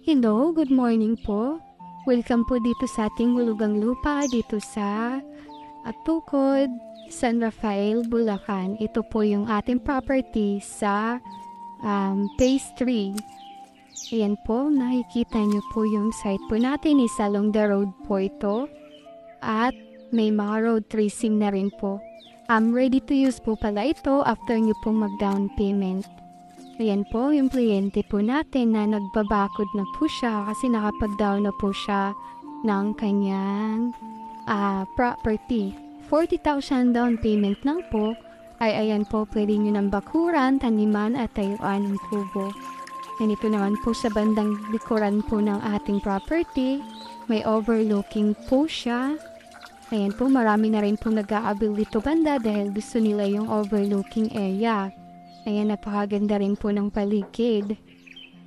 Hello, good morning po. Welcome po dito sa ating hulugang lupa dito sa Atukod, San Rafael, Bulacan. Ito po yung ating property sa Phase 3. Ayan po, nakikita nyo po yung site po natin is along the road po ito. At may mga road tracing na rin po. Ready to use po pala ito after nyo po mag-down payment. Ayan po, yung kliyente po natin na nagbabakod na po siya kasi nakapag-down na po siya ng kanyang property. 40,000 down payment lang po ay ayan po, pwede nyo ng bakuran, taniman at tayuan ng kubo. Ganito naman po sa bandang likuran po ng ating property. May overlooking po siya. Ayan po, marami na rin po nag-aabil dito banda dahil gusto nila yung overlooking area. Ayan, napakaganda rin po ng paligid.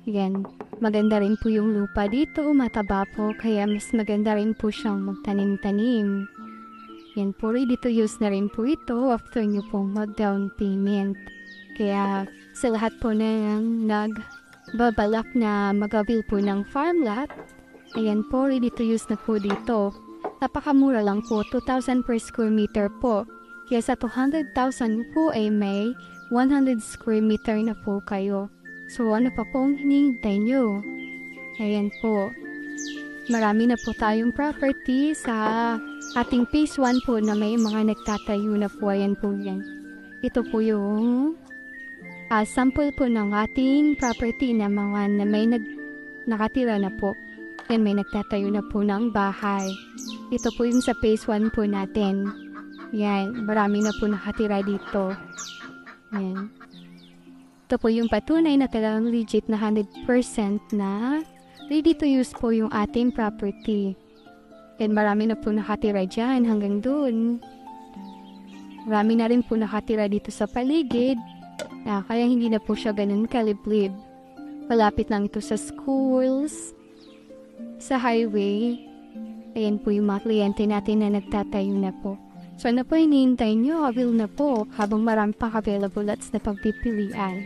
Ayan, maganda rin po yung lupa dito, mataba po, kaya mas maganda rin po siyang magtanim-tanim. Ayan po, ready to use na rin po ito after nyo pong mag-down payment. Kaya sa lahat po na nagbabalak na mag-avail po ng farm lot, ayan po, ready to use na po dito. Napakamura lang po, 2,000 per square meter po. Kaya sa 200,000 po ay may 100 square meter na po kayo. So ano pa pong hinihintay nyo? Ayan po. Marami na po tayong property sa ating phase 1 po na may mga nagtatayo na po. Ayan po yan. Ito po yung sample po ng ating property na mga na may nakatira na po. Yan, may nagtatayo na po ng bahay. Ito po yung sa phase 1 po natin. Yan, marami na po nakatira dito. Yan. Ito po yung patunay na talagang legit na 100% na ready to use po yung ating property. Yan, marami na po nakatira dyan hanggang dun. Marami na rin po nakatira dito sa paligid. Kaya hindi na po siya ganun kaliblib. Malapit lang ito sa schools, sa highway. Ayan po yung mga kliyente natin na nagtatayo na po. So ano po hinihintay nyo? Avail na po habang marami pang available at na pagpipilian.